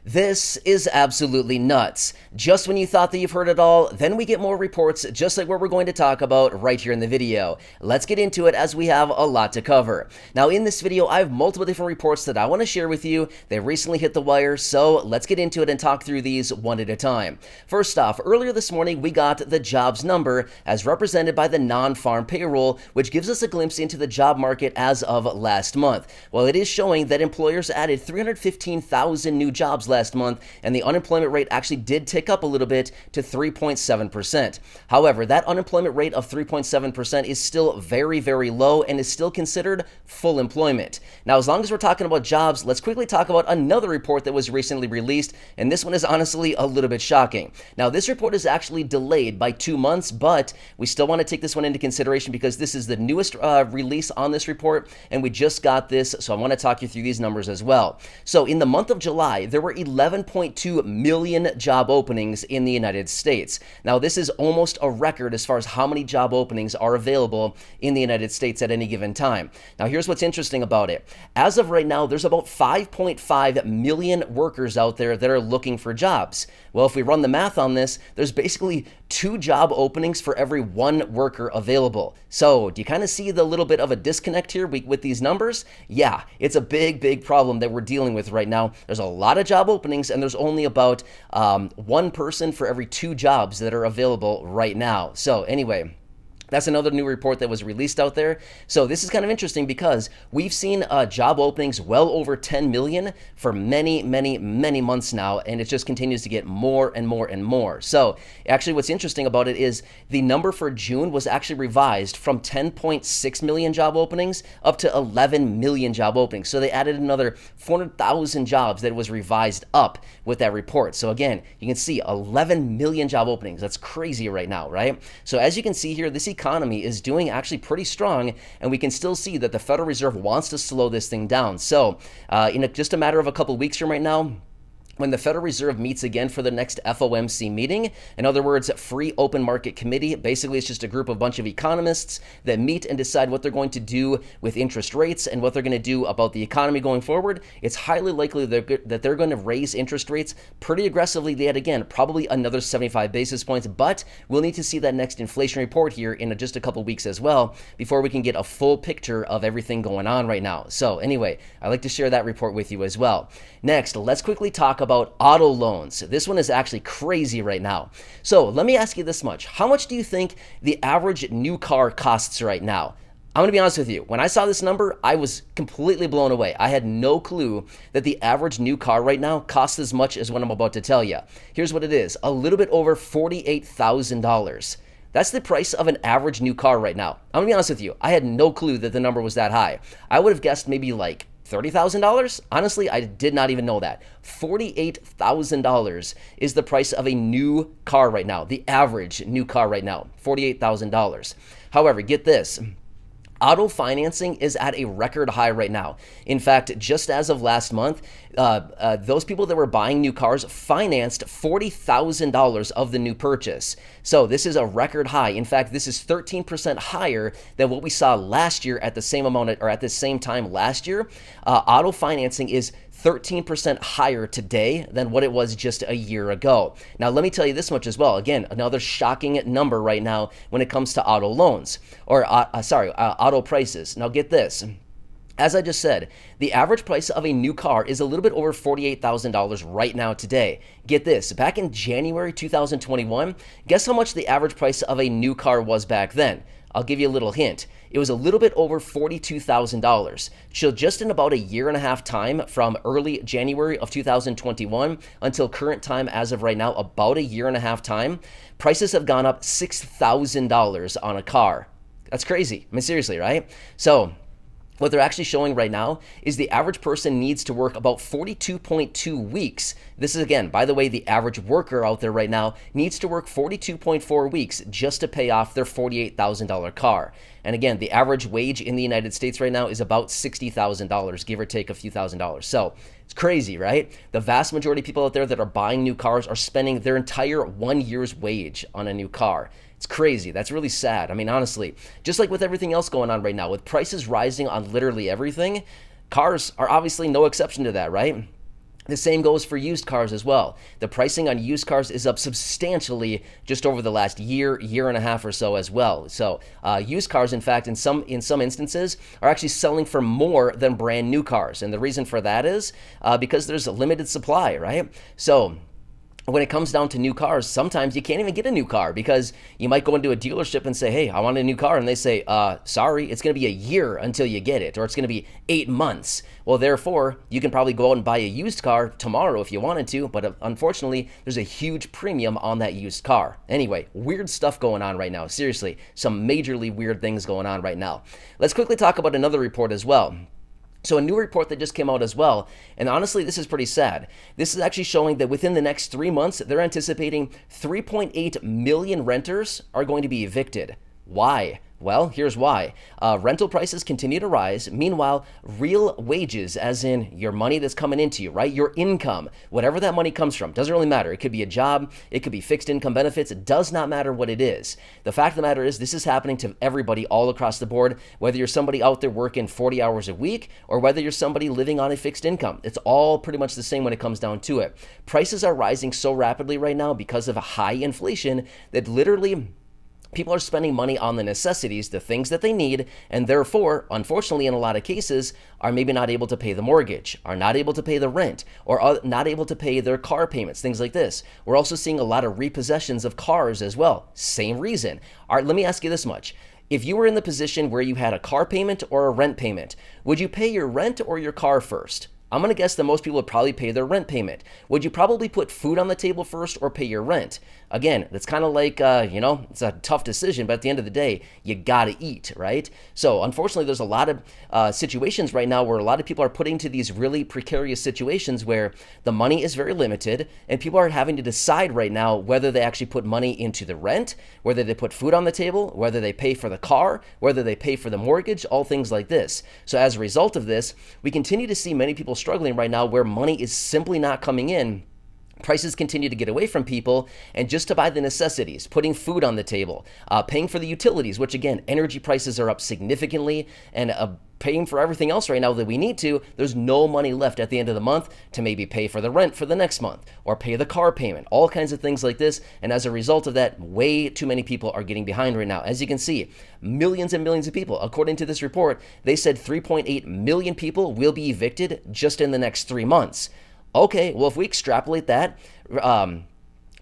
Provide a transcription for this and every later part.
This is absolutely nuts. Just when you thought that you've heard it all, then we get more reports just like what we're going to talk about right here in the video. Let's get into it as we have a lot to cover. Now in this video, I have multiple different reports that I want to share with you. They recently hit the wire, so let's get into it and talk through these one at a time. First off, earlier this morning, we got the jobs number as represented by the non-farm payroll, which gives us a glimpse into the job market as of last month. Well, it is showing that employers added 315,000 new jobs last month, and the unemployment rate actually did tick up a little bit to 3.7%. However, that unemployment rate of 3.7% is still very, very low and is still considered full employment. Now, as long as we're talking about jobs, let's quickly talk about another report that was recently released, and this one is honestly a little bit shocking. Now, this report is actually delayed by 2 months, but we still want to take this one into consideration because this is the newest release on this report, and we just got this, so I want to talk you through these numbers as well. So in the month of July, there were 11.2 million job openings in the United States. Now, this is almost a record as far as how many job openings are available in the United States at any given time. Now, here's what's interesting about it. As of right now, there's about 5.5 million workers out there that are looking for jobs. Well, if we run the math on this, there's basically 2 job openings for every 1 worker available. So, do you kind of see the little bit of a disconnect here with these numbers? Yeah, it's a big problem that we're dealing with right now. There's a lot of job openings, and there's only about 1 person for every 2 jobs that are available right now. So anyway, that's another new report that was released out there. So this is kind of interesting because we've seen job openings well over 10 million for many months now, and it just continues to get more and more and more. So actually what's interesting about it is the number for June was actually revised from 10.6 million job openings up to 11 million job openings. So they added another 400,000 jobs that was revised up with that report. So again, you can see 11 million job openings. That's crazy right now, right? So as you can see here, this economy is doing actually pretty strong, and we can still see that the Federal Reserve wants to slow this thing down. So in just a matter of a couple weeks from right now, when the Federal Reserve meets again for the next FOMC meeting, in other words, Free Open Market Committee, basically it's just a group of bunch of economists that meet and decide what they're going to do with interest rates and what they're going to do about the economy going forward. It's highly likely that they're going to raise interest rates pretty aggressively yet again, probably another 75 basis points, but we'll need to see that next inflation report here in just a couple weeks as well before we can get a full picture of everything going on right now. So anyway, I'd like to share that report with you as well. Next, let's quickly talk about auto loans. This one is actually crazy right now. So let me ask you this much. How much do you think the average new car costs right now? I'm going to be honest with you. When I saw this number, I was completely blown away. I had no clue that the average new car right now costs as much as what I'm about to tell you. Here's what it is. A little bit over $48,000. That's the price of an average new car right now. I'm going to be honest with you. I had no clue that the number was that high. I would have guessed maybe like $30,000? Honestly, I did not even know that. $48,000 is the price of a new car right now, the average new car right now, $48,000. However, get this. Auto financing is at a record high right now. In fact, just as of last month, those people that were buying new cars financed $40,000 of the new purchase. So this is a record high. In fact, this is 13% higher than what we saw last year at the same amount, or at the same time last year. Auto financing is 13% higher today than what it was just a year ago. Now, let me tell you this much as well. Again, another shocking number right now when it comes to auto loans, or auto prices. Now, get this. As I just said, the average price of a new car is a little bit over $48,000 right now today. Get this, back in January 2021, guess how much the average price of a new car was back then? I'll give you a little hint. It was a little bit over $42,000. So just in about a year and a half time, from early January of 2021 until current time as of right now, about a year and a half time, prices have gone up $6,000 on a car. That's crazy. I mean, seriously, right? So what they're actually showing right now is the average person needs to work about 42.2 weeks. This is, again, by the way, the average worker out there right now needs to work 42.4 weeks just to pay off their $48,000 car. And again, the average wage in the United States right now is about $60,000, give or take a few $1,000s. So it's crazy, right? The vast majority of people out there that are buying new cars are spending their entire 1 year's wage on a new car. It's crazy. That's really sad. I mean, honestly, just like with everything else going on right now, with prices rising on literally everything, cars are obviously no exception to that, right? The same goes for used cars as well. The pricing on used cars is up substantially just over the last year, year and a half or so as well. So used cars, in fact, in some instances, are actually selling for more than brand new cars. And the reason for that is because there's a limited supply, right? So when it comes down to new cars, sometimes you can't even get a new car because you might go into a dealership and say, hey, I want a new car. And they say, sorry, it's going to be a year until you get it, or it's going to be 8 months. Well, therefore, you can probably go out and buy a used car tomorrow if you wanted to, but unfortunately, there's a huge premium on that used car. Anyway, weird stuff going on right now. Seriously, some majorly weird things going on right now. Let's quickly talk about another report as well. So a new report that just came out as well, and honestly, this is pretty sad. This is actually showing that within the next 3 months, they're anticipating 3.8 million renters are going to be evicted. Why? Well, here's why. Rental prices continue to rise. Meanwhile, real wages, as in your money that's coming into you, right? Your income, whatever that money comes from, doesn't really matter. It could be a job. It could be fixed income benefits. It does not matter what it is. The fact of the matter is this is happening to everybody all across the board, whether you're somebody out there working 40 hours a week or whether you're somebody living on a fixed income. It's all pretty much the same when it comes down to it. Prices are rising so rapidly right now because of a high inflation that literally people are spending money on the necessities, the things that they need, and therefore, unfortunately, in a lot of cases, are maybe not able to pay the mortgage, are not able to pay the rent, or are not able to pay their car payments, things like this. We're also seeing a lot of repossessions of cars as well. Same reason. All right, let me ask you this much. If you were in the position where you had a car payment or a rent payment, would you pay your rent or your car first? I'm going to guess that most people would probably pay their rent payment. Would you probably put food on the table first or pay your rent? Again, that's kind of like, it's a tough decision, but at the end of the day, you got to eat, right? So unfortunately, there's a lot of situations right now where a lot of people are put into these really precarious situations where the money is very limited and people are having to decide right now whether they actually put money into the rent, whether they put food on the table, whether they pay for the car, whether they pay for the mortgage, all things like this. So as a result of this, we continue to see many people struggling right now where money is simply not coming in. Prices continue to get away from people, and just to buy the necessities, putting food on the table, paying for the utilities, which again, energy prices are up significantly, and paying for everything else right now that we need to, there's no money left at the end of the month to maybe pay for the rent for the next month or pay the car payment, all kinds of things like this. And as a result of that, way too many people are getting behind right now. As you can see, millions and millions of people, according to this report, they said 3.8 million people will be evicted just in the next 3 months. Okay, well, if we extrapolate that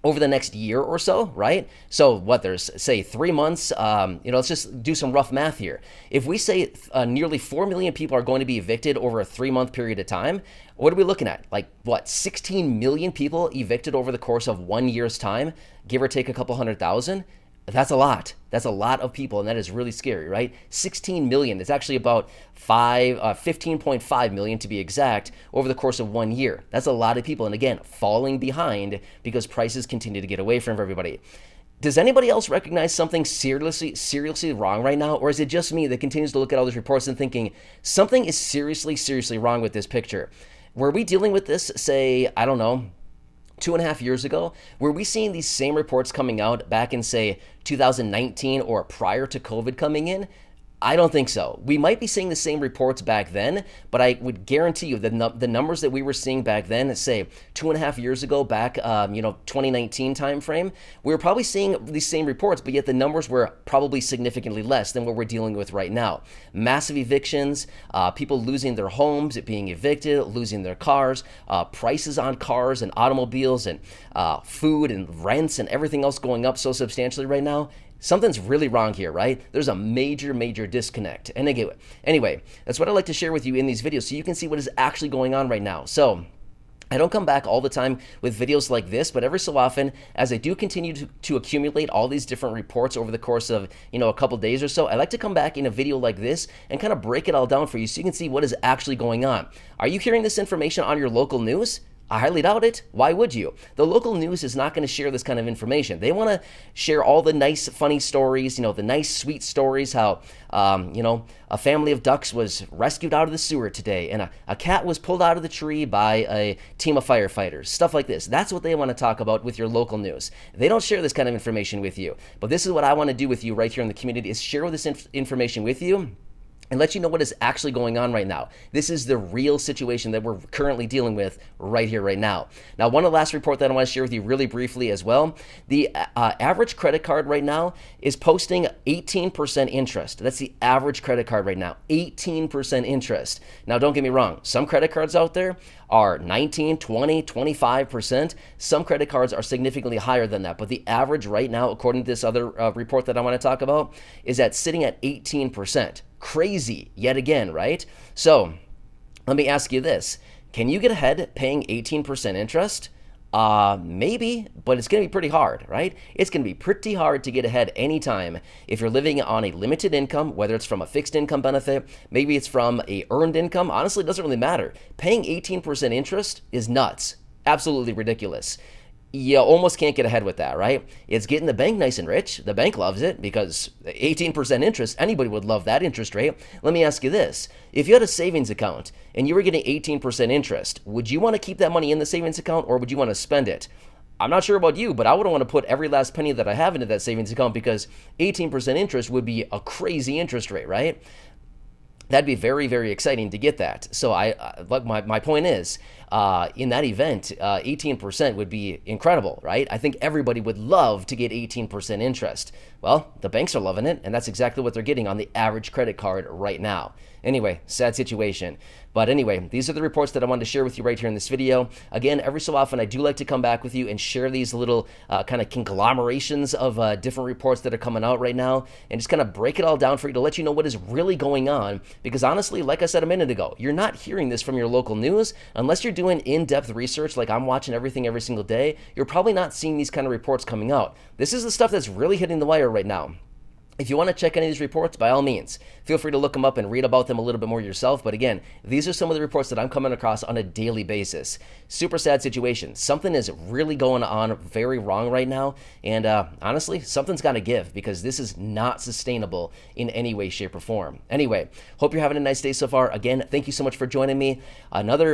over the next year or so, right? So what, there's, say, 3 months, let's just do some rough math here. If we say nearly 4 million people are going to be evicted over a 3-month period of time, what are we looking at? Like, what, 16 million people evicted over the course of 1 year's time, give or take a couple 100,000? That's a lot. That's a lot of people, and that is really scary, right? 16 million. It's actually about 15.5 million to be exact over the course of 1 year. That's a lot of people, and again, falling behind because prices continue to get away from everybody. Does anybody else recognize something seriously wrong right now, or is it just me that continues to look at all these reports and thinking something is seriously wrong with this picture? Were we dealing with this, say, I don't know, 2.5 years ago? Were we seeing these same reports coming out back in, say, 2019 or prior to COVID coming in? I don't think so. We might be seeing the same reports back then, but I would guarantee you that the numbers that we were seeing back then, say 2.5 years ago, back 2019 timeframe, we were probably seeing these same reports, but yet the numbers were probably significantly less than what we're dealing with right now. Massive evictions, people losing their homes, being evicted, losing their cars, prices on cars and automobiles and food and rents and everything else going up so substantially right now. Something's really wrong here, right? There's a major disconnect. And anyway, that's what I like to share with you in these videos so you can see what is actually going on right now. So I don't come back all the time with videos like this, but every so often, as I do continue to accumulate all these different reports over the course of, a couple days or so, I like to come back in a video like this and kind of break it all down for you so you can see what is actually going on. Are you hearing this information on your local news? I highly doubt it. Why would you? The local news is not going to share this kind of information. They want to share all the nice, funny stories, the nice, sweet stories, how, a family of ducks was rescued out of the sewer today, and a cat was pulled out of the tree by a team of firefighters, stuff like this. That's what they want to talk about with your local news. They don't share this kind of information with you. But this is what I want to do with you right here in the community, is share this information with you and let you know what is actually going on right now. This is the real situation that we're currently dealing with right here, right now. Now, one last report that I want to share with you really briefly as well. The average credit card right now is posting 18% interest. That's the average credit card right now, 18% interest. Now, don't get me wrong. Some credit cards out there are 19, 20, 25%. Some credit cards are significantly higher than that. But the average right now, according to this other report that I want to talk about, is sitting at 18%. Crazy yet again, right? So let me ask you this. Can you get ahead paying 18% interest? Maybe, but it's going to be pretty hard, right? It's going to be pretty hard to get ahead anytime if you're living on a limited income, whether it's from a fixed income benefit, maybe it's from a earned income. Honestly, it doesn't really matter. Paying 18% interest is nuts. Absolutely ridiculous. You almost can't get ahead with that, right? It's getting the bank nice and rich. The bank loves it because 18% interest, anybody would love that interest rate. Let me ask you this. If you had a savings account and you were getting 18% interest, would you want to keep that money in the savings account or would you want to spend it? I'm not sure about you, but I wouldn't want to put every last penny that I have into that savings account because 18% interest would be a crazy interest rate, right? That'd be very, very exciting to get that. So my point is, in that event, 18% would be incredible, right? I think everybody would love to get 18% interest. Well, the banks are loving it, and that's exactly what they're getting on the average credit card right now. Anyway, sad situation. But anyway, these are the reports that I wanted to share with you right here in this video. Again, every so often I do like to come back with you and share these little kind of conglomerations of different reports that are coming out right now and just kind of break it all down for you to let you know what is really going on. Because honestly, like I said a minute ago, you're not hearing this from your local news unless you're doing in-depth research like I'm watching everything every single day. You're probably not seeing these kind of reports coming out. This is the stuff that's really hitting the wire right now. If you want to check any of these reports, by all means, feel free to look them up and read about them a little bit more yourself. But again, these are some of the reports that I'm coming across on a daily basis. Super sad situation. Something is really going on very wrong right now. And honestly, something's got to give because this is not sustainable in any way, shape, or form. Anyway, hope you're having a nice day so far. Again, thank you so much for joining me. Another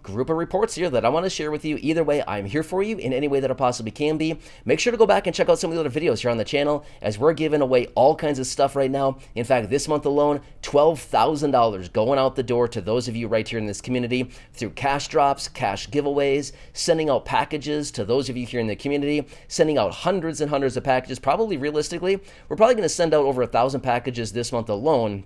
group of reports here that I want to share with you. Either way, I'm here for you in any way that I possibly can be. Make sure to go back and check out some of the other videos here on the channel as we're giving away all kinds of stuff right now. In fact, this month alone, $12,000 going out the door to those of you right here in this community through cash drops, cash giveaways, sending out packages to those of you here in the community, sending out hundreds and hundreds of packages. Probably realistically, we're probably going to send out over 1,000 packages this month alone,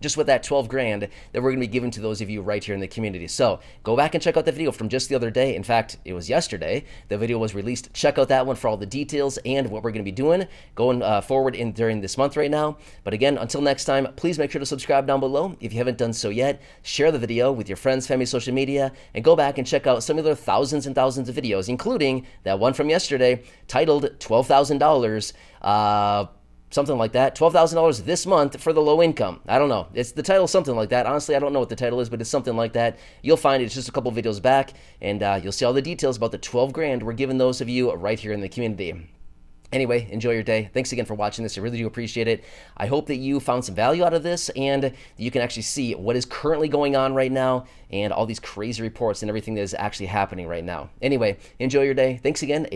just with that 12 grand that we're going to be giving to those of you right here in the community. So go back and check out the video from just the other day. In fact, it was yesterday. The video was released. Check out that one for all the details and what we're going to be doing going forward during this month right now. But again, until next time, please make sure to subscribe down below if you haven't done so yet. Share the video with your friends, family, social media, and go back and check out some of the thousands and thousands of videos, including that one from yesterday titled $12,000. Something like that. $12,000 this month for the low income. I don't know. It's the title, something like that. Honestly, I don't know what the title is, but it's something like that. You'll find it. It's just a couple videos back, and you'll see all the details about the 12 grand we're giving those of you right here in the community. Anyway, enjoy your day. Thanks again for watching this. I really do appreciate it. I hope that you found some value out of this and that you can actually see what is currently going on right now and all these crazy reports and everything that is actually happening right now. Anyway, enjoy your day. Thanks again.